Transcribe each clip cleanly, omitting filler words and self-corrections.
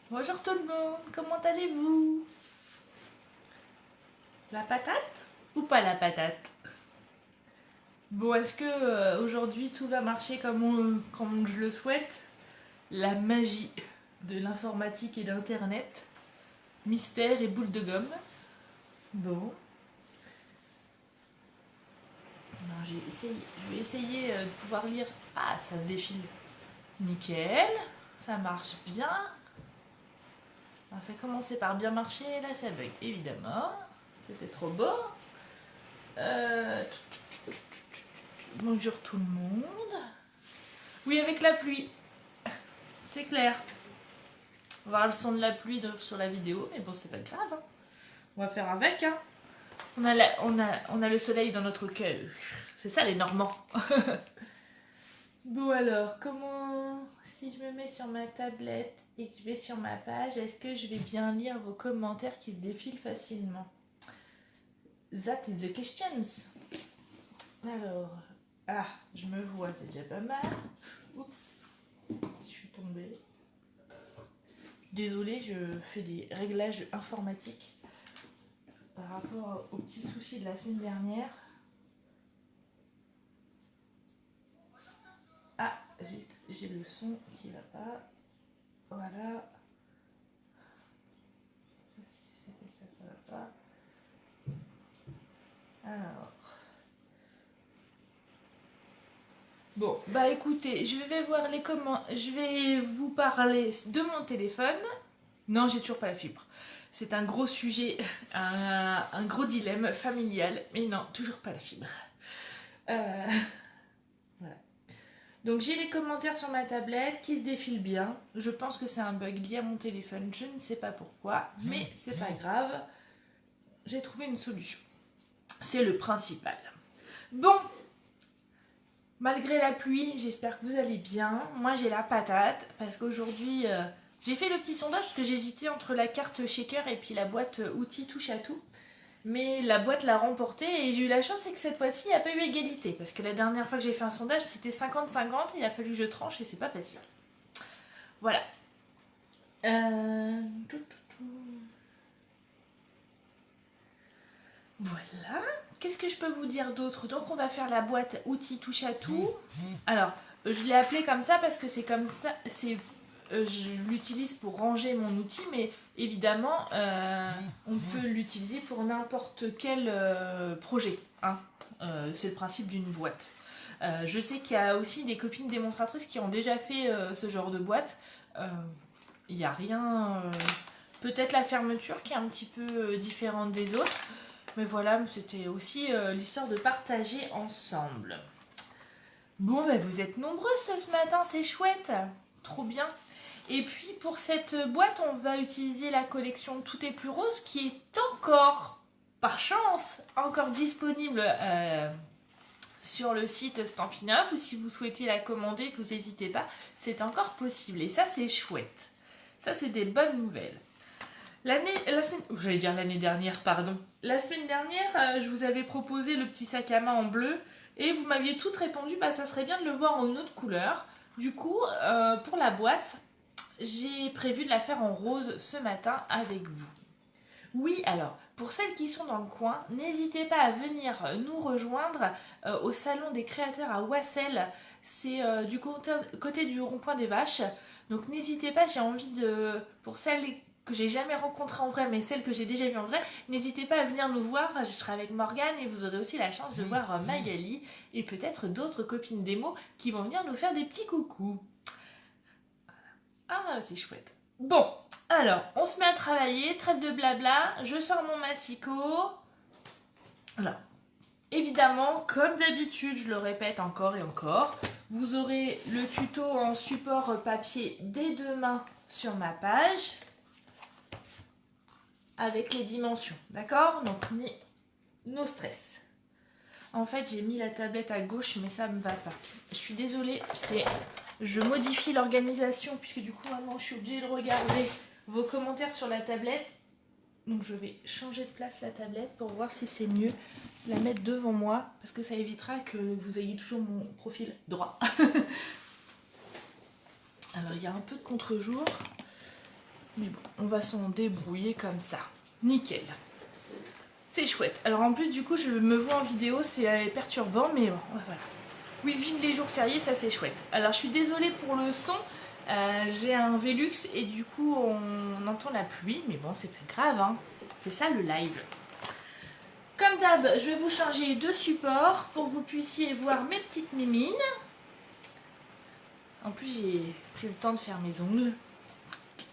Bonjour tout le monde, comment allez-vous? La patate ou pas la patate? Bon, est-ce que aujourd'hui tout va marcher comme je le souhaite? La magie de l'informatique et d'internet, mystère et boule de gomme. Bon, alors, je vais essayer de pouvoir lire. Ah, ça se défile. Nickel, ça marche bien. Alors, ça a commencé par bien marcher, là ça bug, évidemment. C'était trop beau. Euh, Bonjour tout le monde. Oui, avec la pluie, c'est clair. On va voir le son de la pluie sur la vidéo, mais bon, c'est pas grave. Hein. On va faire avec. Hein. On a le soleil dans notre cœur. C'est ça les Normands. Bon alors, si je me mets sur ma tablette et que je vais sur ma page, est-ce que je vais bien lire vos commentaires qui se défilent facilement? That is the questions. Alors, je me vois, c'est déjà pas mal. Oups, si je suis tombée. Désolée, je fais des réglages informatiques par rapport aux petits soucis de la semaine dernière. Ah, j'ai le son qui va pas. Voilà. Ça va pas. Alors. Bon, bah écoutez, je vais voir les commentaires. Je vais vous parler de mon téléphone. Non, j'ai toujours pas la fibre. C'est un gros sujet, un gros dilemme familial. Mais non, toujours pas la fibre. Voilà. Donc j'ai les commentaires sur ma tablette qui se défilent bien. Je pense que c'est un bug lié à mon téléphone. Je ne sais pas pourquoi, mais c'est pas grave. J'ai trouvé une solution. C'est le principal. Bon, malgré la pluie, j'espère que vous allez bien. Moi j'ai la patate parce qu'aujourd'hui j'ai fait le petit sondage parce que j'hésitais entre la carte shaker et puis la boîte outils touche à tout. Mais la boîte l'a remporté et j'ai eu la chance, c'est que cette fois-ci il n'y a pas eu égalité. Parce que la dernière fois que j'ai fait un sondage c'était 50-50, il a fallu que je tranche et c'est pas facile. Voilà. Voilà. Qu'est-ce que je peux vous dire d'autre? Donc on va faire la boîte outils touche à tout. Alors, je l'ai appelée comme ça parce que c'est comme ça, je l'utilise pour ranger mon outil, mais évidemment, on peut l'utiliser pour n'importe quel projet. Hein. C'est le principe d'une boîte. Je sais qu'il y a aussi des copines démonstratrices qui ont déjà fait ce genre de boîte. Il n'y a rien... peut-être la fermeture qui est un petit peu différente des autres. Mais voilà, c'était aussi l'histoire de partager ensemble. Bon, bah, vous êtes nombreux ce matin, c'est chouette. Trop bien. Et puis pour cette boîte, on va utiliser la collection Tout est plus rose qui est encore, par chance, encore disponible sur le site Stampin' Up. Ou si vous souhaitez la commander, vous n'hésitez pas, c'est encore possible. Et ça, c'est chouette. Ça, c'est des bonnes nouvelles. J'allais dire l'année dernière, pardon. La semaine dernière, je vous avais proposé le petit sac à main en bleu et vous m'aviez toutes répondu, bah ça serait bien de le voir en une autre couleur. Du coup, pour la boîte, j'ai prévu de la faire en rose ce matin avec vous. Oui, alors, pour celles qui sont dans le coin, n'hésitez pas à venir nous rejoindre au Salon des créateurs à Wassel. C'est du côté du rond-point des Vaches. Donc n'hésitez pas, j'ai envie de... Pour celles que j'ai jamais rencontrées en vrai, mais celles que j'ai déjà vues en vrai, n'hésitez pas à venir nous voir. Je serai avec Morgane et vous aurez aussi la chance de voir Magali et peut-être d'autres copines démo qui vont venir nous faire des petits coucous. Ah, c'est chouette. Bon, alors, on se met à travailler, trêve de blabla, je sors mon massicot. Alors, évidemment, comme d'habitude, je le répète encore et encore, vous aurez le tuto en support papier dès demain sur ma page avec les dimensions, d'accord? Donc, no stress. En fait, j'ai mis la tablette à gauche, mais ça me va pas. Je suis désolée, je modifie l'organisation puisque du coup, maintenant, je suis obligée de regarder vos commentaires sur la tablette. Donc je vais changer de place la tablette pour voir si c'est mieux la mettre devant moi parce que ça évitera que vous ayez toujours mon profil droit. Alors il y a un peu de contre-jour. Mais bon, on va s'en débrouiller comme ça. Nickel. C'est chouette. Alors en plus, du coup, je me vois en vidéo, c'est perturbant, mais bon, voilà. Oui, vive les jours fériés, ça c'est chouette. Alors je suis désolée pour le son, j'ai un Velux et du coup on entend la pluie, mais bon, c'est pas grave, hein. C'est ça le live. Comme d'hab, je vais vous changer de support pour que vous puissiez voir mes petites mimines. En plus, j'ai pris le temps de faire mes ongles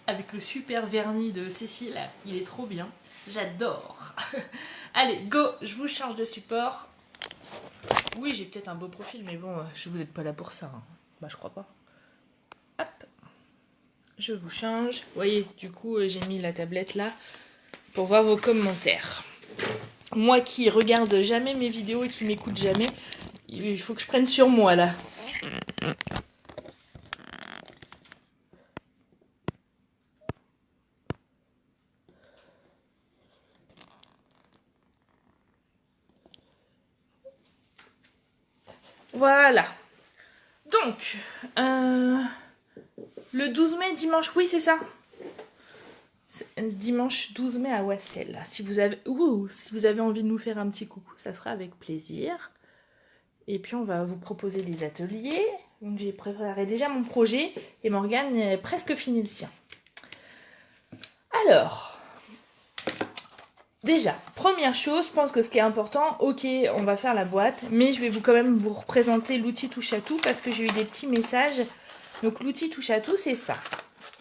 avec le super vernis de Cécile. Il est trop bien. J'adore. Allez, go, je vous change de support. Oui, j'ai peut-être un beau profil, mais bon, vous n'êtes pas là pour ça. Hein. Bah, je crois pas. Hop. Je vous change. Vous voyez, du coup, j'ai mis la tablette là pour voir vos commentaires. Moi qui regarde jamais mes vidéos et qui m'écoute jamais, il faut que je prenne sur moi là. Voilà. Donc, le 12 mai, dimanche, oui c'est ça. Dimanche 12 mai à Wassel. Si vous avez envie de nous faire un petit coucou, ça sera avec plaisir. Et puis on va vous proposer des ateliers. Donc j'ai préparé déjà mon projet et Morgane a presque fini le sien. Alors, déjà, première chose, je pense que ce qui est important, ok, on va faire la boîte, mais je vais quand même vous représenter l'outil touche à tout parce que j'ai eu des petits messages. Donc l'outil touche à tout, c'est ça.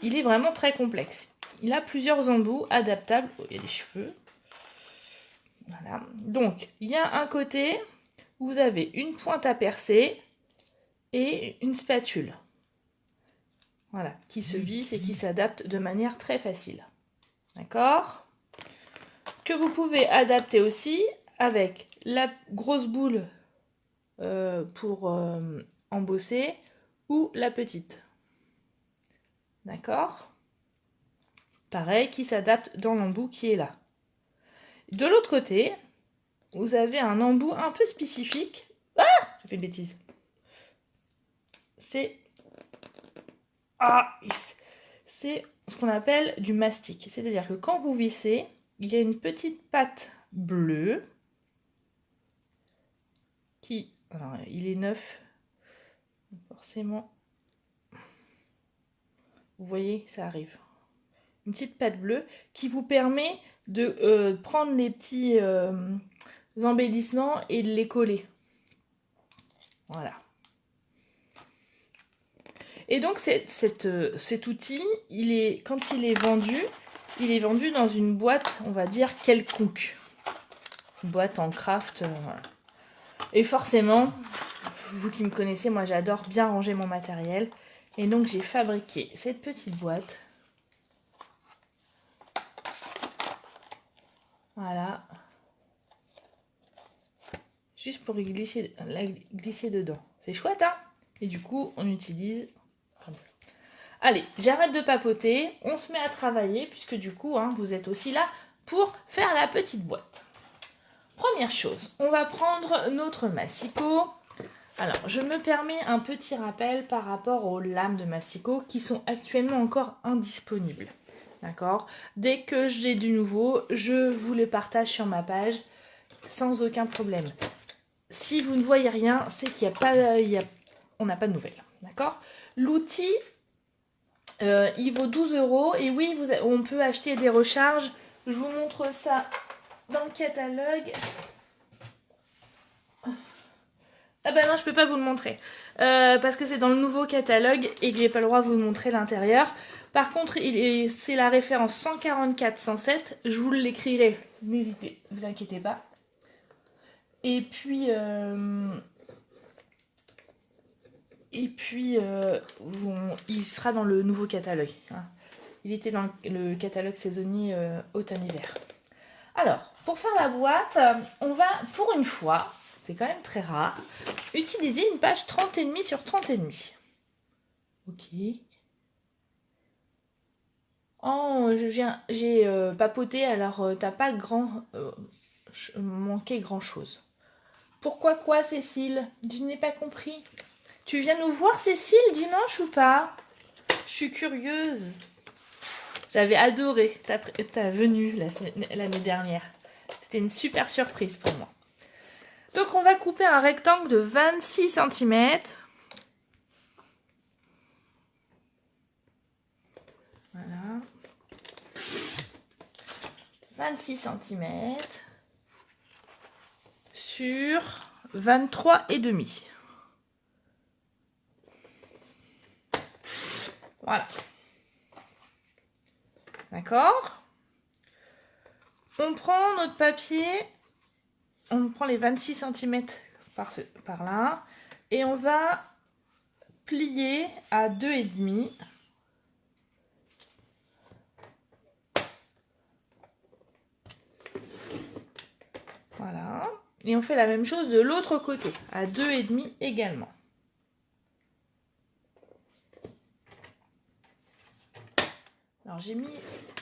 Il est vraiment très complexe. Il a plusieurs embouts adaptables. Oh, il y a des cheveux. Voilà. Donc, il y a un côté où vous avez une pointe à percer et une spatule. Voilà, qui se visse et qui s'adapte de manière très facile. D'accord ? Que vous pouvez adapter aussi avec la grosse boule pour embosser ou la petite. D'accord ? Pareil, qui s'adapte dans l'embout qui est là. De l'autre côté, vous avez un embout un peu spécifique. Ah ! J'ai fait une bêtise. C'est ce qu'on appelle du mastic. C'est-à-dire que quand vous vissez, il y a une petite patte bleue qui... Alors, il est neuf. Forcément. Vous voyez, ça arrive. Une petite patte bleue qui vous permet de prendre les petits embellissements et de les coller. Voilà. Et donc cet outil, quand il est vendu dans une boîte, on va dire, quelconque. Une boîte en craft. Voilà. Et forcément, vous qui me connaissez, moi j'adore bien ranger mon matériel. Et donc j'ai fabriqué cette petite boîte. Voilà. Juste pour glisser dedans. C'est chouette, hein? Et du coup, on utilise comme ça. Allez, j'arrête de papoter. On se met à travailler, puisque du coup, hein, vous êtes aussi là pour faire la petite boîte. Première chose, on va prendre notre massicot. Alors, je me permets un petit rappel par rapport aux lames de massicot qui sont actuellement encore indisponibles. D'accord? Dès que j'ai du nouveau, je vous les partage sur ma page sans aucun problème. Si vous ne voyez rien, c'est qu'il n'y a pas, on n'a pas de nouvelles. D'accord? L'outil, il vaut 12 € et oui, on peut acheter des recharges. Je vous montre ça dans le catalogue. Ah bah non, je peux pas vous le montrer. Parce que c'est dans le nouveau catalogue et que j'ai pas le droit de vous montrer l'intérieur. Par contre, c'est la référence 144-107. Je vous l'écrirai. N'hésitez, ne vous inquiétez pas. Et puis... il sera dans le nouveau catalogue. Hein. Il était dans le catalogue saisonnier automne-hiver. Alors, pour faire la boîte, on va, pour une fois, c'est quand même très rare, utiliser une page 30,5 sur 30,5. Ok. Oh, j'ai papoté, alors t'as pas manqué grand chose. Pourquoi quoi, Cécile? Je n'ai pas compris. Tu viens nous voir, Cécile, dimanche ou pas? Je suis curieuse. J'avais adoré ta venue l'année dernière. C'était une super surprise pour moi. Donc on va couper un rectangle de 26 cm. Voilà. 26 cm sur 23,5. Voilà. D'accord? On prend notre papier, on prend les 26 cm par là, et on va plier à 2,5. Voilà. Et on fait la même chose de l'autre côté, à 2,5 également. Alors j'ai mis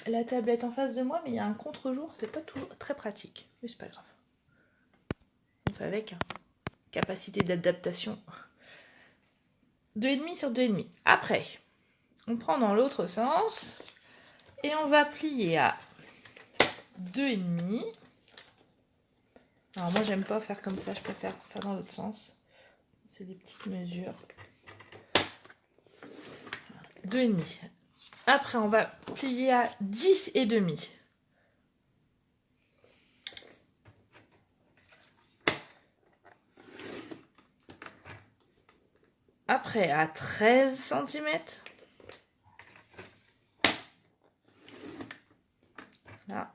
la tablette en face de moi, mais il y a un contre-jour, c'est pas toujours très pratique. Mais c'est pas grave. On fait avec, hein. Capacité d'adaptation. 2,5 sur 2,5. Après, on prend dans l'autre sens et on va plier à 2,5. Alors moi j'aime pas faire comme ça, je préfère faire dans l'autre sens. C'est des petites mesures. 2,5. Après on va plier à 10,5. Après à 13 cm. Là.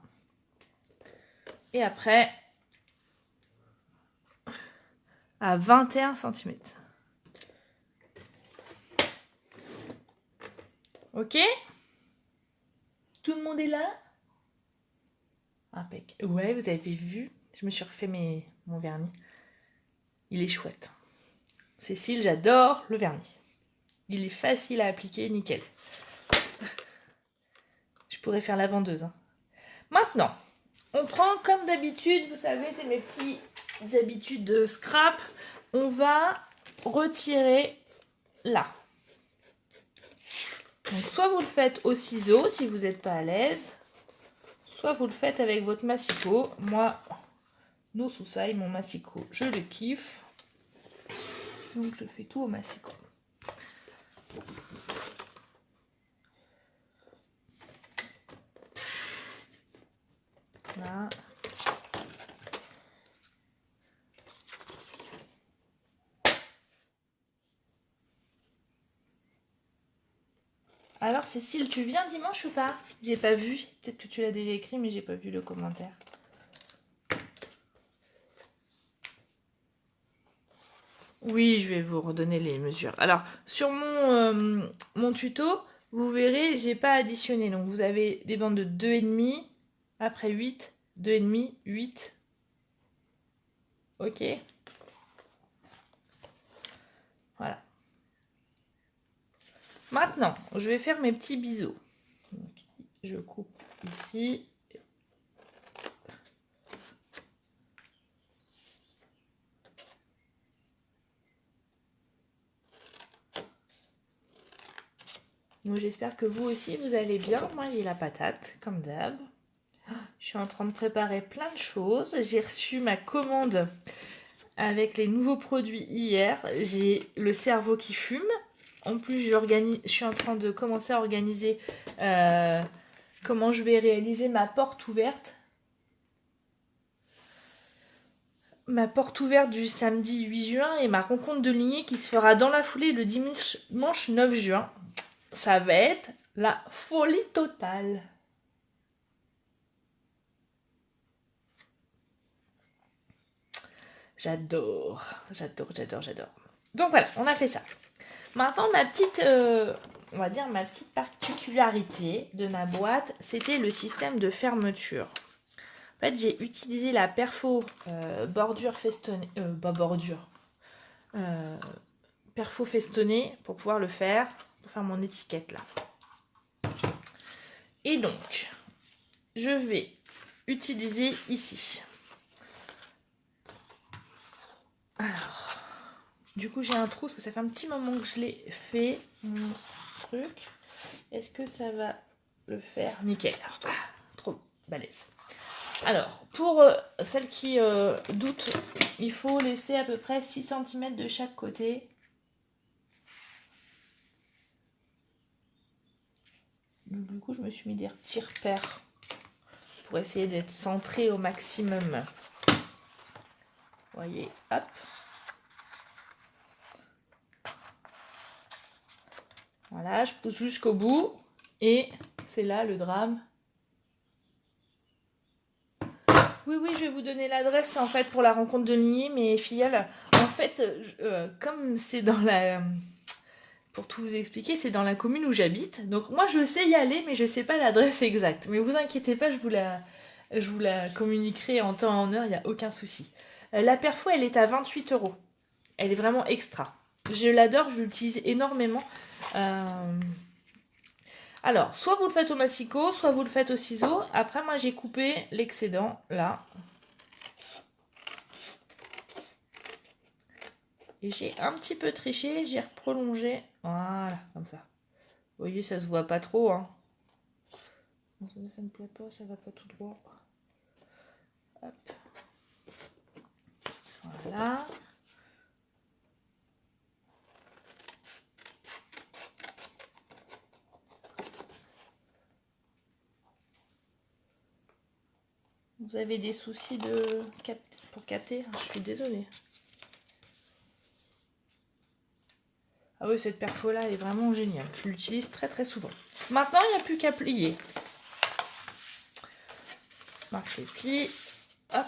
Et après à 21 cm. Ok? Tout le monde est là? Impec. Ouais, vous avez vu, je me suis refait mon vernis. Il est chouette. Cécile, j'adore le vernis. Il est facile à appliquer, nickel. Je pourrais faire la vendeuse. Hein. Maintenant, on prend comme d'habitude, vous savez, c'est mes petites habitudes de scrap. On va retirer là. Donc, soit vous le faites au ciseau si vous n'êtes pas à l'aise, soit vous le faites avec votre massicot. Moi, nos sous-sailles, mon massicot, je le kiffe. Donc, je fais tout au massicot. Là. Alors Cécile, tu viens dimanche ou pas? J'ai pas vu. Peut-être que tu l'as déjà écrit, mais j'ai pas vu le commentaire. Oui, je vais vous redonner les mesures. Alors, sur mon tuto, vous verrez, j'ai pas additionné. Donc, vous avez des bandes de 2,5, après 8, 2,5, 8. Ok. Voilà. Maintenant, je vais faire mes petits biseaux. Donc, je coupe ici. Donc, j'espère que vous aussi, vous allez bien. Moi, j'ai la patate, comme d'hab. Je suis en train de préparer plein de choses. J'ai reçu ma commande avec les nouveaux produits hier. J'ai le cerveau qui fume. En plus, je suis en train de commencer à organiser comment je vais réaliser ma porte ouverte. Ma porte ouverte du samedi 8 juin et ma rencontre de lignée qui se fera dans la foulée le dimanche 9 juin. Ça va être la folie totale. J'adore. Donc voilà, on a fait ça. Maintenant, ma petite, on va dire ma petite particularité de ma boîte, c'était le système de fermeture. En fait, j'ai utilisé la perfo bordure festonnée, perfo festonnée pour pouvoir le faire, pour faire mon étiquette là. Et donc, je vais utiliser ici. Alors, du coup, j'ai un trou parce que ça fait un petit moment que je l'ai fait, mon truc. Est-ce que ça va le faire nickel. Ah, trop balèze. Alors, pour celles qui doutent, il faut laisser à peu près 6 cm de chaque côté. Du coup, je me suis mis des petits repères pour essayer d'être centré au maximum. Vous voyez, hop. Voilà, je pousse jusqu'au bout. Et c'est là le drame. Oui, je vais vous donner l'adresse en fait pour la rencontre de Ligny, mes filleuls. En fait, comme c'est dans la... Pour tout vous expliquer, c'est dans la commune où j'habite. Donc moi, je sais y aller, mais je sais pas l'adresse exacte. Mais vous inquiétez pas, je vous la communiquerai en temps et en heure, il n'y a aucun souci. La Perfo, elle est à 28 €. Elle est vraiment extra. Je l'adore, je l'utilise énormément. Alors, soit vous le faites au massicot, soit vous le faites au ciseau. Après, moi, j'ai coupé l'excédent, là. Et j'ai un petit peu triché, j'ai prolongé. Voilà, comme ça. Vous voyez, ça se voit pas trop, hein. Ça me plaît pas, ça va pas tout droit. Hop. Voilà. Vous avez des soucis pour capter? Je suis désolée. Ah oui, cette perfo-là, elle est vraiment géniale. Je l'utilise très très souvent. Maintenant, il n'y a plus qu'à plier. Marque les plis. Hop.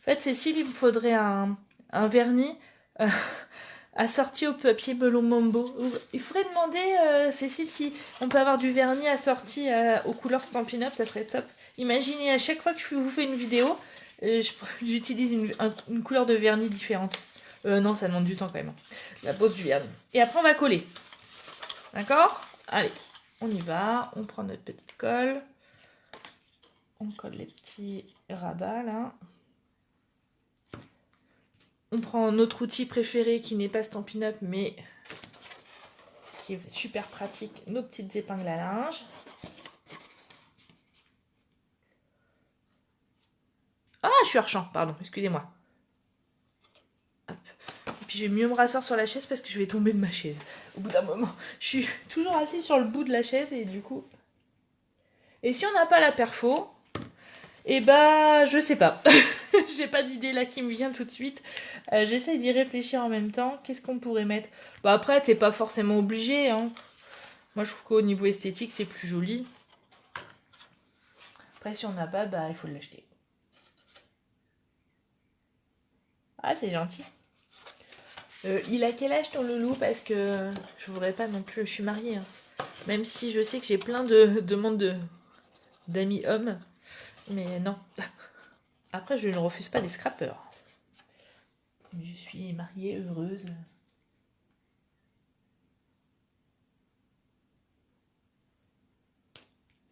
En fait, Cécile, il me faudrait un vernis assorti au papier melon Mambo. Il faudrait demander, Cécile, si on peut avoir du vernis assorti aux couleurs Stampin' Up, ça serait top. Imaginez, à chaque fois que je vous fais une vidéo, j'utilise une couleur de vernis différente. Non, ça demande du temps quand même. La pose du vernis. Et après, on va coller. D'accord? Allez, on y va. On prend notre petite colle. On colle les petits rabats, là. On prend notre outil préféré qui n'est pas Stampin' Up, mais qui est super pratique. Nos petites épingles à linge. Ah, je suis hors champ, pardon, excusez-moi. Puis je vais mieux me rasseoir sur la chaise parce que je vais tomber de ma chaise au bout d'un moment. Je suis toujours assise sur le bout de la chaise et du coup... Et si on n'a pas la perfo, eh ben, je sais pas. J'ai pas d'idée là qui me vient tout de suite. J'essaye d'y réfléchir en même temps. Qu'est-ce qu'on pourrait mettre? Bah après, t'es pas forcément obligé, hein. Moi, je trouve qu'au niveau esthétique, c'est plus joli. Après, si on n'a pas, bah il faut l'acheter. Ah, c'est gentil. Il a quel âge ton loulou? Parce que je voudrais pas non plus... Je suis mariée, hein. Même si je sais que j'ai plein de demandes d'amis hommes. Mais non. Après, je ne refuse pas les scrappers. Je suis mariée, heureuse.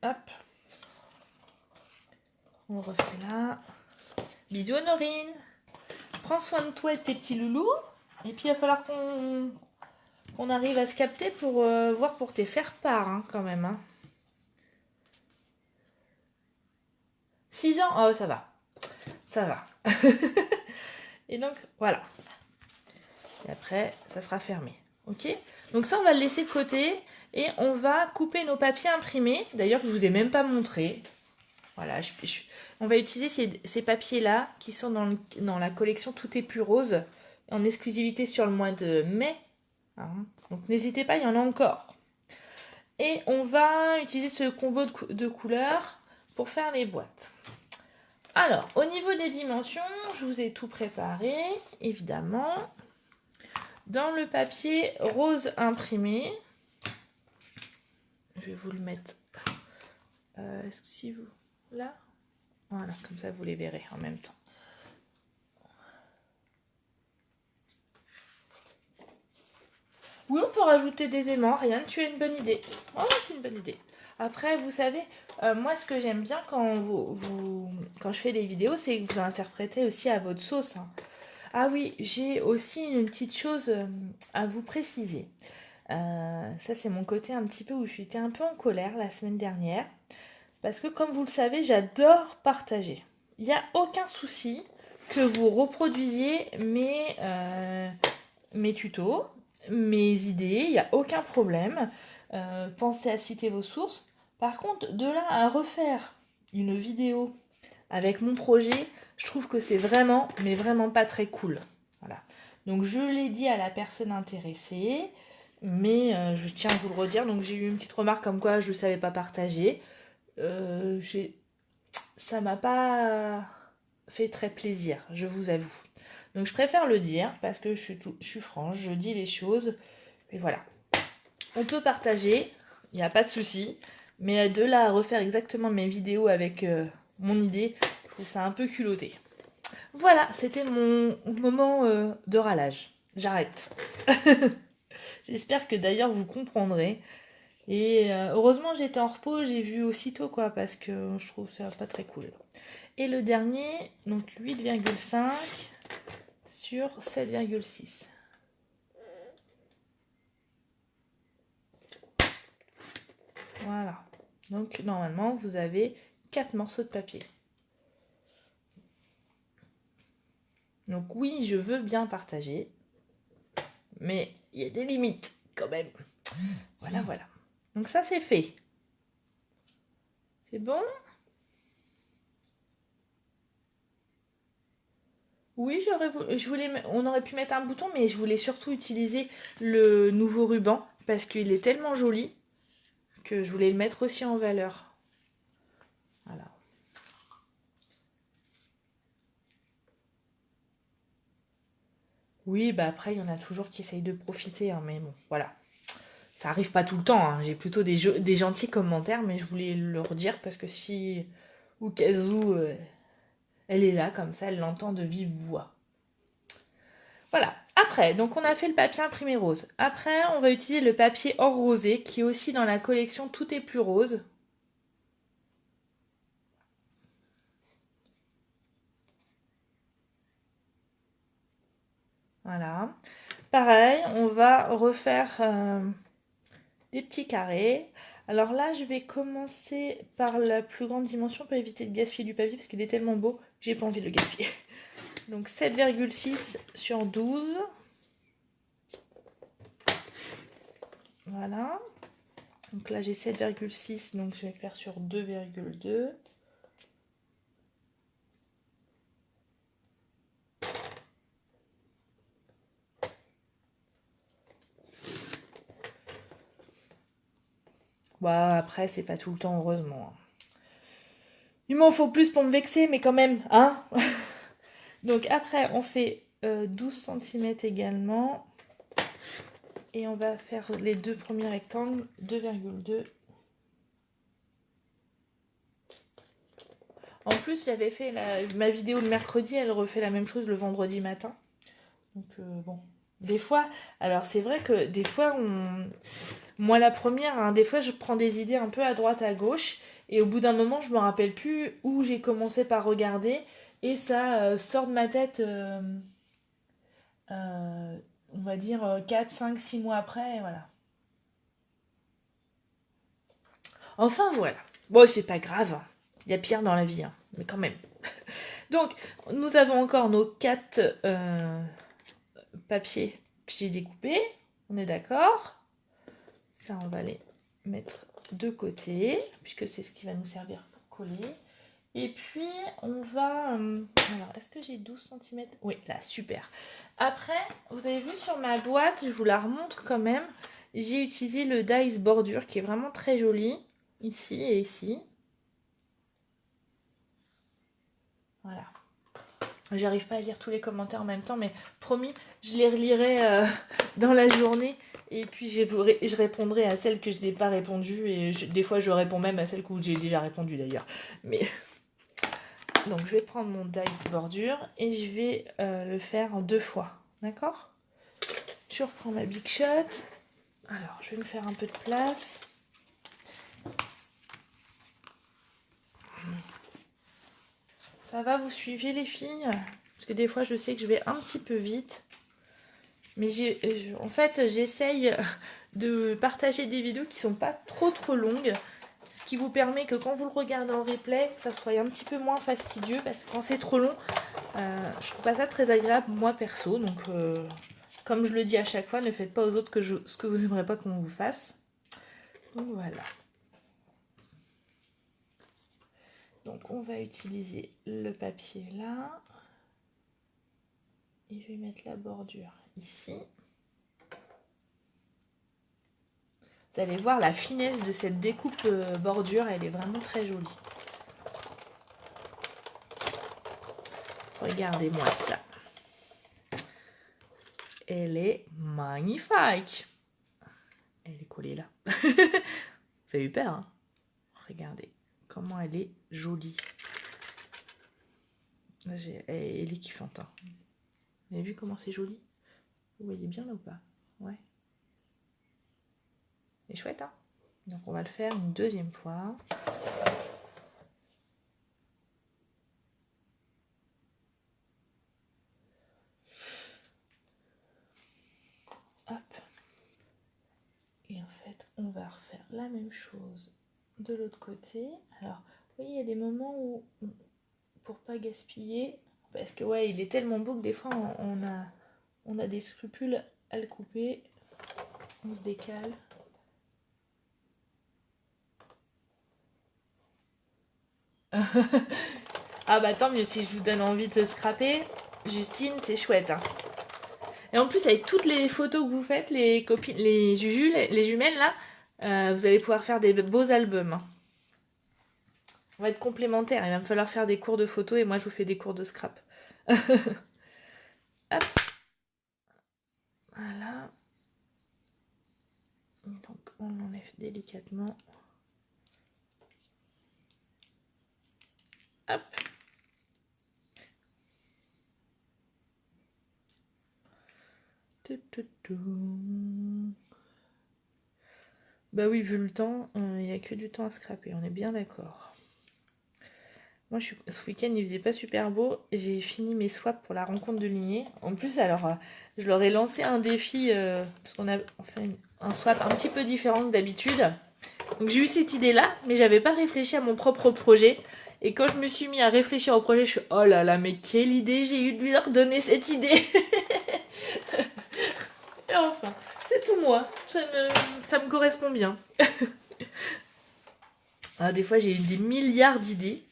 Hop. On refait là. Bisous Honorine. Prends soin de toi et de tes petits loulous. Et puis il va falloir qu'on arrive à se capter pour voir pour tes faire-part, hein, quand même. Hein. 6 ans? Oh, ça va. Ça va. Et donc, voilà. Et après, ça sera fermé. Ok? Donc ça, on va le laisser de côté. Et on va couper nos papiers imprimés. D'ailleurs, je ne vous ai même pas montré. Voilà, on va utiliser ces papiers-là qui sont dans la collection Tout est plus rose. En exclusivité sur le mois de mai. Hein. Donc n'hésitez pas, il y en a encore. Et on va utiliser ce combo de couleurs pour faire les boîtes. Alors, au niveau des dimensions, je vous ai tout préparé, évidemment. Dans le papier rose imprimé, je vais vous le mettre si vous là, voilà, comme ça vous les verrez en même temps. Oui, on peut rajouter des aimants, rien, tu as une bonne idée. Oh, c'est une bonne idée. Après, vous savez, moi, ce que j'aime bien quand quand je fais des vidéos, c'est que vous interprétez aussi à votre sauce. Hein. Ah oui, j'ai aussi une petite chose à vous préciser. Ça, c'est mon côté un petit peu où j'étais un peu en colère la semaine dernière. Parce que comme vous le savez, j'adore partager. Il n'y a aucun souci que vous reproduisiez mes tutos, mes idées, il n'y a aucun problème. Pensez à citer vos sources. Par contre, de là à refaire une vidéo avec mon projet, je trouve que c'est vraiment, mais vraiment pas très cool. Voilà. Donc je l'ai dit à la personne intéressée, mais je tiens à vous le redire. Donc j'ai eu une petite remarque comme quoi je ne savais pas partager. Ça m'a pas fait très plaisir, je vous avoue. Donc je préfère le dire parce que je suis franche, je dis les choses. Et voilà. On peut partager, il n'y a pas de souci. Mais de là à refaire exactement mes vidéos avec mon idée, je trouve ça un peu culotté. Voilà, c'était mon moment de râlage. J'arrête. J'espère que d'ailleurs vous comprendrez. Et heureusement j'étais en repos, j'ai vu aussitôt quoi, parce que je trouve ça pas très cool. Et le dernier, donc 8,5 sur 7,6. Voilà. Donc normalement vous avez 4 morceaux de papier. Donc oui, je veux bien partager, mais il y a des limites quand même. Voilà, voilà. Donc ça c'est fait. C'est bon? Oui, on aurait pu mettre un bouton, mais je voulais surtout utiliser le nouveau ruban parce qu'il est tellement joli que je voulais le mettre aussi en valeur. Voilà. Oui, bah après, il y en a toujours qui essayent de profiter, hein, mais bon, voilà. Ça arrive pas tout le temps, hein. J'ai plutôt des gentils commentaires, mais je voulais le redire parce que si ou Kazoo, elle est là comme ça, elle l'entend de vive voix. Voilà. Après, donc on a fait le papier imprimé rose. Après, on va utiliser le papier or rosé qui est aussi dans la collection Tout est plus rose. Voilà. Pareil, on va refaire des petits carrés. Alors là, je vais commencer par la plus grande dimension pour éviter de gaspiller du papier parce qu'il est tellement beau, j'ai pas envie de le gaspiller. Donc 7,6 sur 12. Voilà. Donc là, j'ai 7,6, donc je vais faire sur 2,2. Bah, après, c'est pas tout le temps, heureusement. Il m'en faut plus pour me vexer, mais quand même, hein. Donc après, on fait 12 cm également. Et on va faire les deux premiers rectangles, 2,2. En plus, j'avais fait ma vidéo le mercredi, elle refait la même chose le vendredi matin. Donc bon, des fois, alors c'est vrai que des fois, moi la première, hein, des fois je prends des idées un peu à droite, à gauche, et au bout d'un moment, je me rappelle plus où j'ai commencé par regarder, et ça sort de ma tête, on va dire 4, 5, 6 mois après, et voilà. Enfin voilà. Bon, c'est pas grave, il y a pire dans la vie, hein, mais quand même. Donc, nous avons encore nos 4 papiers que j'ai découpés. On est d'accord? Ça, on va les mettre de côté, puisque c'est ce qui va nous servir pour coller. Et puis, on va... alors, est-ce que j'ai 12 cm? Oui, là, super. Après, vous avez vu sur ma boîte, je vous la remontre quand même, j'ai utilisé le Dice Bordure, qui est vraiment très joli, ici et ici. Voilà. J'arrive pas à lire tous les commentaires en même temps, mais promis, je les relirai dans la journée. Et puis je répondrai à celles que je n'ai pas répondu. Et des fois, je réponds même à celles que j'ai déjà répondu d'ailleurs. Mais donc, je vais prendre mon dice bordure et je vais le faire en 2 fois. D'accord? Je reprends ma Big Shot. Alors, je vais me faire un peu de place. Ça va, vous suivez les filles? Parce que des fois, je sais que je vais un petit peu vite. Mais en fait, j'essaye de partager des vidéos qui sont pas trop longues. Ce qui vous permet que quand vous le regardez en replay, ça soit un petit peu moins fastidieux. Parce que quand c'est trop long, je trouve pas ça très agréable, moi perso. Donc, comme je le dis à chaque fois, ne faites pas aux autres ce que vous n'aimerez pas qu'on vous fasse. Donc voilà. Donc on va utiliser le papier là. Et je vais mettre la bordure ici. Vous allez voir la finesse de cette découpe bordure, elle est vraiment très jolie. Regardez-moi ça. Elle est magnifique. Elle est collée là. Vous avez eu peur, hein? Regardez comment elle est jolie. Là, elle est kiffante. Hein. Vous avez vu comment c'est joli? Vous voyez bien là ou pas? Ouais. C'est chouette, hein? Donc on va le faire une deuxième fois. Hop. Et en fait, on va refaire la même chose de l'autre côté. Alors, vous voyez, il y a des moments où, pour pas gaspiller, parce que ouais, il est tellement beau que des fois, on a des scrupules à le couper. On se décale. Ah bah tant mieux, si je vous donne envie de scraper, Justine, c'est chouette. Hein. Et en plus, avec toutes les photos que vous faites, les copines, les jujules, les jumelles là, vous allez pouvoir faire des beaux albums. Hein. On va être complémentaires, il va me falloir faire des cours de photos et moi je vous fais des cours de scrap. Hop. Voilà. Donc on l'enlève délicatement. Hop. Bah oui, vu le temps, il n'y a que du temps à scraper, on est bien d'accord. Moi, ce week-end, il faisait pas super beau. J'ai fini mes swaps pour la rencontre de lignée. En plus, alors, je leur ai lancé un défi, parce qu'on a fait un swap un petit peu différent que d'habitude. Donc j'ai eu cette idée-là, mais j'avais pas réfléchi à mon propre projet. Et quand je me suis mis à réfléchir au projet, je suis oh là là, mais quelle idée j'ai eu de lui leur donner cette idée. Et enfin, c'est tout moi. Ça me correspond bien. Ah, des fois, j'ai eu des milliards d'idées.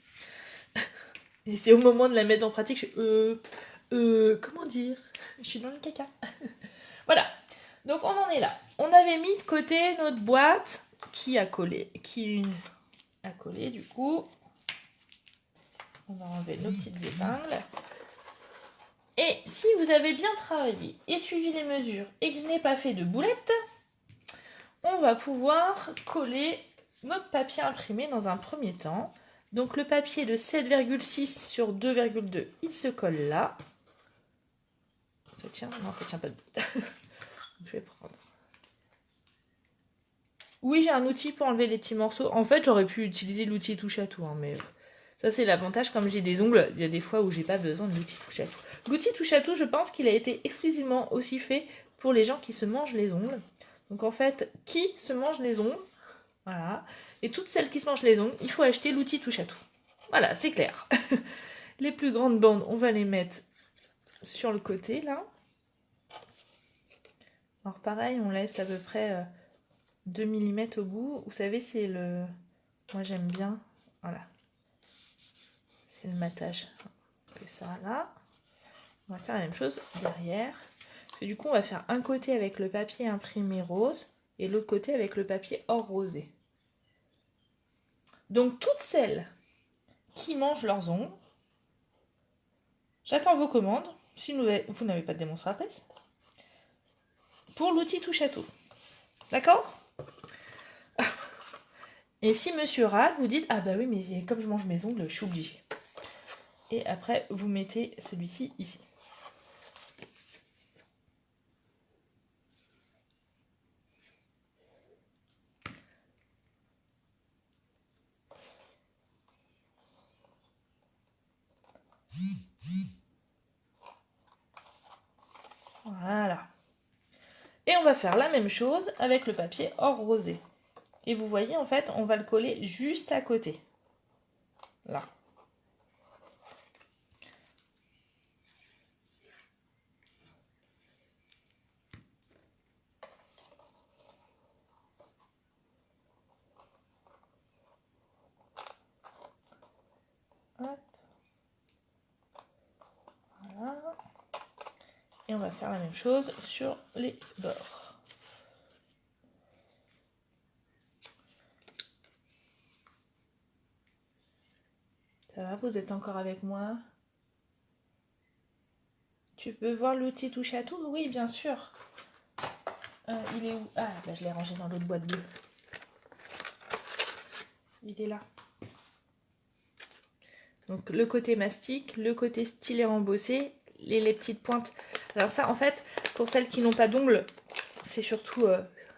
Et c'est au moment de la mettre en pratique, je suis comment dire? Je suis dans le caca. Voilà. Donc on en est là. On avait mis de côté notre boîte qui a collé du coup. On va enlever nos petites épingles. Et si vous avez bien travaillé et suivi les mesures et que je n'ai pas fait de boulettes, on va pouvoir coller notre papier imprimé dans un premier temps. Donc le papier de 7,6 sur 2,2, il se colle là. Ça tient? Non, ça tient pas de Je vais prendre. Oui, j'ai un outil pour enlever les petits morceaux. En fait, j'aurais pu utiliser l'outil touche à tout, hein, mais ça c'est l'avantage. Comme j'ai des ongles, il y a des fois où j'ai pas besoin de l'outil touche à tout. L'outil touche à tout, je pense qu'il a été exclusivement aussi fait pour les gens qui se mangent les ongles. Donc en fait, qui se mange les ongles? Voilà. Et toutes celles qui se mangent les ongles, il faut acheter l'outil touche à tout. Voilà, c'est clair. Les plus grandes bandes, on va les mettre sur le côté là. Alors pareil, on laisse à peu près 2 mm au bout. Vous savez, c'est le... Moi j'aime bien. Voilà. C'est le matage. On fait ça là. On va faire la même chose derrière. Parce que du coup, on va faire un côté avec le papier imprimé rose et l'autre côté avec le papier or rosé. Donc toutes celles qui mangent leurs ongles, j'attends vos commandes, si vous n'avez pas de démonstratrice, pour l'outil touche à tout. D'accord? Et si monsieur râle, vous dites, ah bah oui, mais comme je mange mes ongles, je suis obligée. Et après, vous mettez celui-ci ici. Voilà. Et on va faire la même chose avec le papier or rosé. Et vous voyez, en fait, on va le coller juste à côté. Là. Hop. Voilà. Et on va faire la même chose sur les bords. Ça va, vous êtes encore avec moi? Tu peux voir l'outil touche à tout? Oui, bien sûr. Il est où? Ah, bah, je l'ai rangé dans l'autre boîte bleue. Il est là. Donc le côté mastic, le côté stylet embossé, les petites pointes. Alors ça, en fait, pour celles qui n'ont pas d'ongles, c'est surtout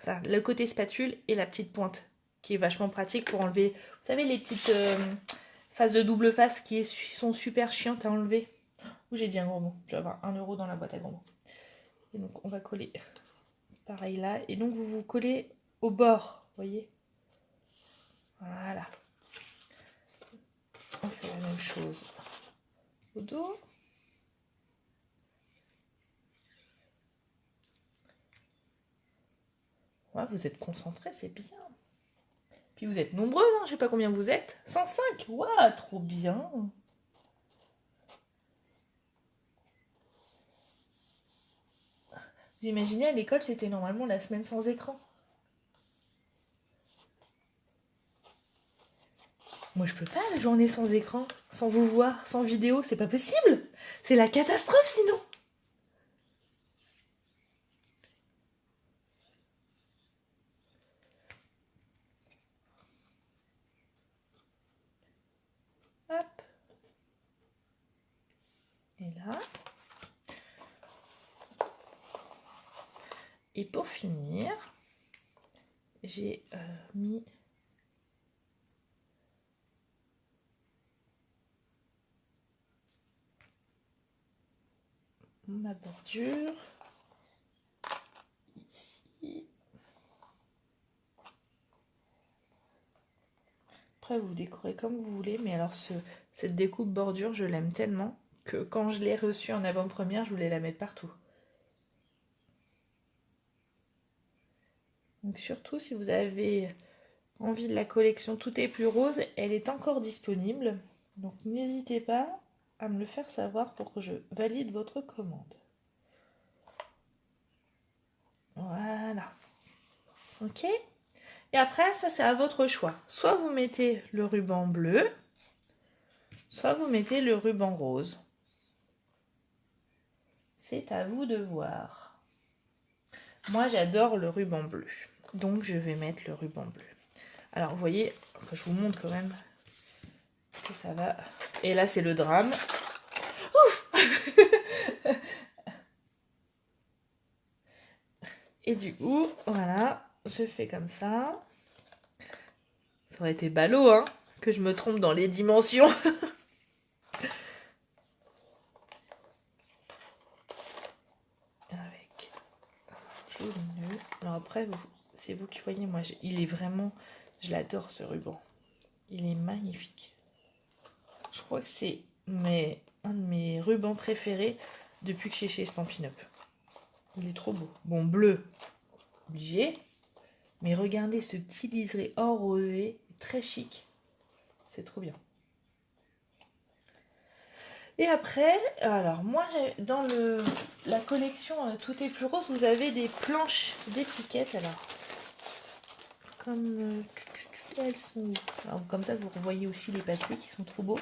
ça, le côté spatule et la petite pointe, qui est vachement pratique pour enlever, vous savez, les petites faces de double face qui sont super chiantes à enlever. Ou j'ai dit un gros mot, je vais avoir 1 € dans la boîte à gros mots. Et donc on va coller pareil là, et donc vous collez au bord, vous voyez. Voilà. On fait la même chose au dos. Ouais, vous êtes concentrés, c'est bien. Puis vous êtes nombreuses, hein, je sais pas combien vous êtes. 105, waouh, trop bien. Vous imaginez, à l'école, c'était normalement la semaine sans écran. Moi, je peux pas la journée sans écran, sans vous voir, sans vidéo, c'est pas possible. C'est la catastrophe sinon. Hop. Et là. Et pour finir, j'ai mis ma bordure ici. Après, vous décorez comme vous voulez, mais alors cette découpe bordure, je l'aime tellement que quand je l'ai reçue en avant-première, je voulais la mettre partout. Donc surtout si vous avez envie de la collection Tout est plus rose, elle est encore disponible. Donc n'hésitez pas à me le faire savoir pour que je valide votre commande. Voilà. Ok. Et après, ça c'est à votre choix. Soit vous mettez le ruban bleu, soit vous mettez le ruban rose. C'est à vous de voir. Moi j'adore le ruban bleu. Donc je vais mettre le ruban bleu. Alors vous voyez, je vous montre quand même que ça va. Et là c'est le drame. Ouf. Et du coup, voilà, je fais comme ça. Ça aurait été ballot, hein, que je me trompe dans les dimensions. Avec un joli nœud. Alors après, c'est vous qui voyez, moi, il est vraiment... Je l'adore, ce ruban. Il est magnifique. Je crois que c'est un de mes rubans préférés depuis que je suis chez Stampin' Up. Il est trop beau. Bon, bleu, obligé. Mais regardez ce petit liseré or rosé, très chic. C'est trop bien. Et après, alors moi, dans la collection Tout est plus rose, vous avez des planches d'étiquettes. Alors, comme elles sont... Alors, comme ça, vous voyez aussi les papiers qui sont trop beaux.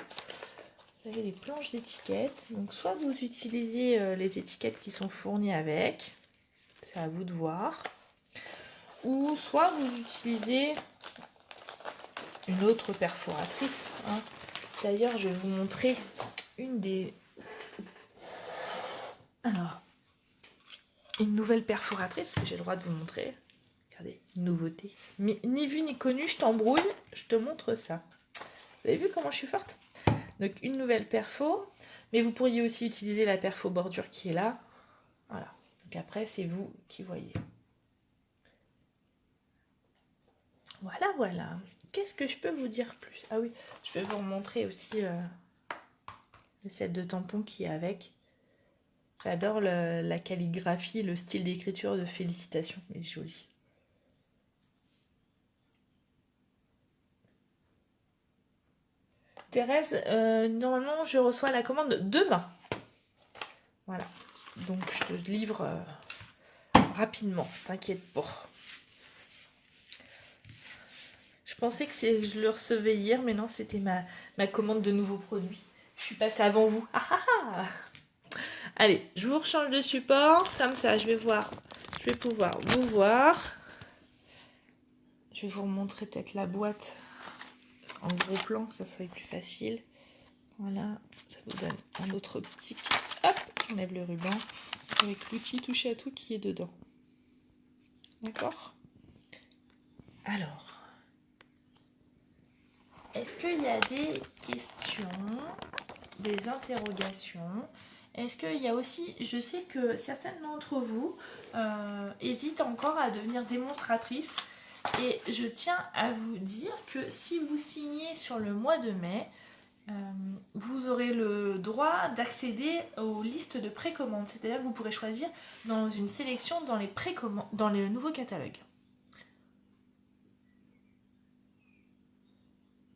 Vous avez des planches d'étiquettes. Donc, soit vous utilisez les étiquettes qui sont fournies avec. C'est à vous de voir. Ou soit vous utilisez une autre perforatrice. Hein. D'ailleurs, je vais vous montrer une nouvelle perforatrice que j'ai le droit de vous montrer. Regardez, une nouveauté. Mais, ni vu ni connu, je t'embrouille, je te montre ça. Vous avez vu comment je suis forte? Donc une nouvelle perfo, mais vous pourriez aussi utiliser la perfo bordure qui est là. Voilà. Donc après, c'est vous qui voyez. Voilà, voilà. Qu'est-ce que je peux vous dire plus? Ah oui, je vais vous montrer aussi le set de tampons qui est avec. J'adore la calligraphie, le style d'écriture de Félicitations. Il est joli. Thérèse, normalement, je reçois la commande demain. Voilà. Donc, je te livre rapidement. T'inquiète pas. Je pensais que je le recevais hier, mais non, c'était ma commande de nouveaux produits. Je suis passée avant vous. Ah, ah, ah. Allez, je vous rechange de support. Comme ça, je vais pouvoir vous voir. Je vais vous remontrer peut-être la boîte en gros plan, que ça soit plus facile. Voilà, ça vous donne un autre optique. Hop, j'enlève le ruban avec l'outil touche à tout qui est dedans. D'accord? Alors, est-ce qu'il y a des questions, des interrogations? Est-ce qu'il y a aussi, je sais que certaines d'entre vous hésitent encore à devenir démonstratrices, et je tiens à vous dire que si vous signez sur le mois de mai, vous aurez le droit d'accéder aux listes de précommande. C'est-à-dire que vous pourrez choisir dans une sélection dans les nouveaux catalogues.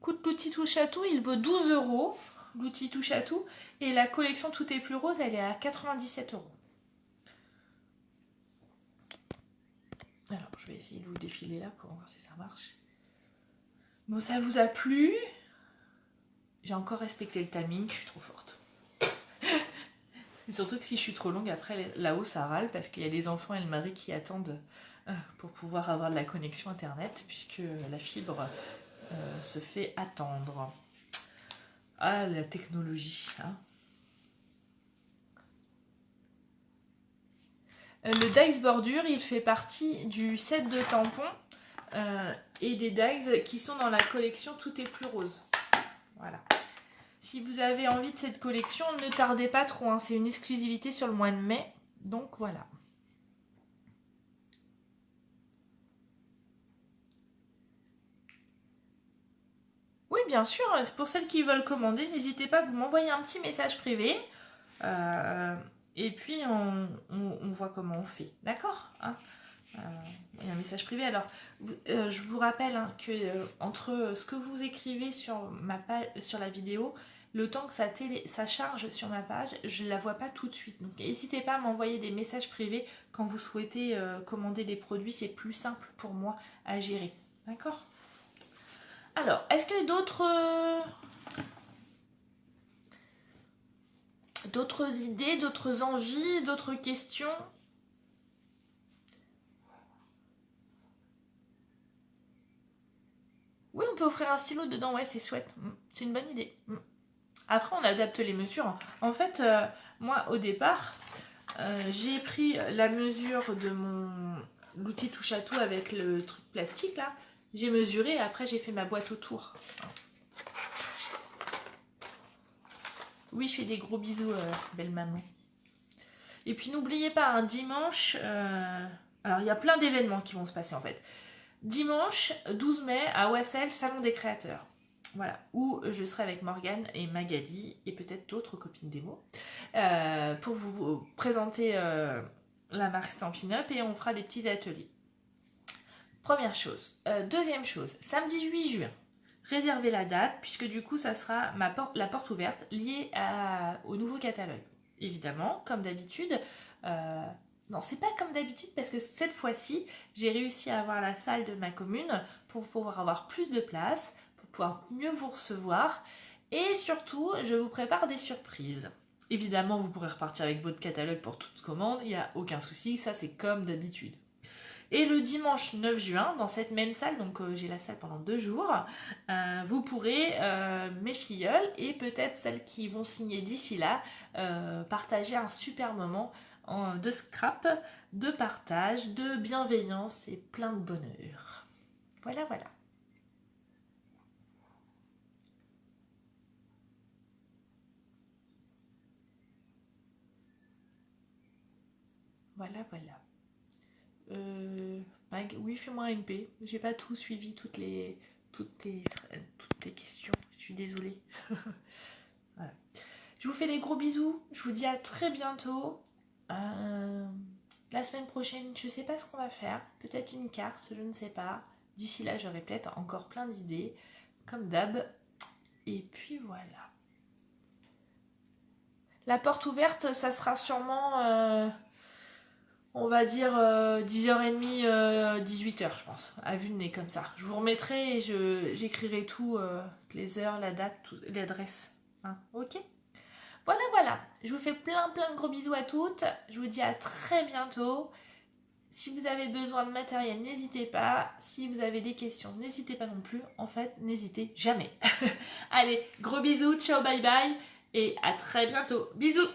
Coûte l'outil touche à tout, il vaut 12 €. L'outil touche à tout. Et la collection Tout est plus rose, elle est à 97 €. Alors, je vais essayer de vous défiler là pour voir si ça marche. Bon, ça vous a plu? J'ai encore respecté le timing, je suis trop forte. Et surtout que si je suis trop longue, après là-haut ça râle parce qu'il y a les enfants et le mari qui attendent pour pouvoir avoir de la connexion internet, puisque la fibre se fait attendre. Ah, la technologie, hein. Le Dax bordure, il fait partie du set de tampons et des Dax qui sont dans la collection Tout est plus rose. Voilà. Si vous avez envie de cette collection, ne tardez pas trop, hein. C'est une exclusivité sur le mois de mai, donc voilà. Oui, bien sûr, pour celles qui veulent commander, n'hésitez pas à vous m'envoyer un petit message privé. Et puis, on voit comment on fait. D'accord, hein. Et un message privé. Alors, je vous rappelle hein, que entre ce que vous écrivez sur ma page, sur la vidéo, le temps que ça charge sur ma page, je ne la vois pas tout de suite. Donc, n'hésitez pas à m'envoyer des messages privés quand vous souhaitez commander des produits. C'est plus simple pour moi à gérer. D'accord? Alors, est-ce que d'autres idées, d'autres envies, d'autres questions? Oui, on peut offrir un stylo dedans, ouais, c'est chouette. C'est une bonne idée. Après, on adapte les mesures. En fait, moi, au départ, j'ai pris la mesure de l'outil touche à tout avec le truc plastique, là. J'ai mesuré et après, j'ai fait ma boîte autour. Oui, je fais des gros bisous, belle maman. Et puis, n'oubliez pas, un dimanche... alors, il y a plein d'événements qui vont se passer, en fait. Dimanche 12 mai à Wassel, Salon des créateurs. Voilà, où je serai avec Morgane et Magali et peut-être d'autres copines démo pour vous présenter la marque Stampin' Up et on fera des petits ateliers. Première chose. Deuxième chose, samedi 8 juin, réservez la date puisque du coup ça sera la porte ouverte liée au nouveau catalogue. Évidemment, comme d'habitude, non, c'est pas comme d'habitude parce que cette fois-ci, j'ai réussi à avoir la salle de ma commune pour pouvoir avoir plus de place, pour pouvoir mieux vous recevoir. Et surtout, je vous prépare des surprises. Évidemment, vous pourrez repartir avec votre catalogue pour toute commande, il n'y a aucun souci, ça c'est comme d'habitude. Et le dimanche 9 juin, dans cette même salle, donc j'ai la salle pendant 2 jours, vous pourrez, mes filleules et peut-être celles qui vont signer d'ici là, partager un super moment de scrap, de partage, de bienveillance et plein de bonheur. Voilà, voilà. Voilà, voilà. Mag, oui, fais-moi un MP. J'ai pas tout suivi, toutes tes questions. Je suis désolée. Voilà. Je vous fais des gros bisous. Je vous dis à très bientôt. La semaine prochaine, je sais pas ce qu'on va faire. Peut-être une carte, je ne sais pas. D'ici là, j'aurai peut-être encore plein d'idées, comme d'hab. Et puis voilà. La porte ouverte, ça sera sûrement, on va dire, 10h30, 18h, je pense. À vue de nez, comme ça. Je vous remettrai et j'écrirai tout, les heures, la date, l'adresse. Hein, ok ? Voilà. Je vous fais plein de gros bisous à toutes. Je vous dis à très bientôt. Si vous avez besoin de matériel, n'hésitez pas. Si vous avez des questions, n'hésitez pas non plus. En fait, n'hésitez jamais. Allez, gros bisous, ciao, bye bye. Et à très bientôt. Bisous.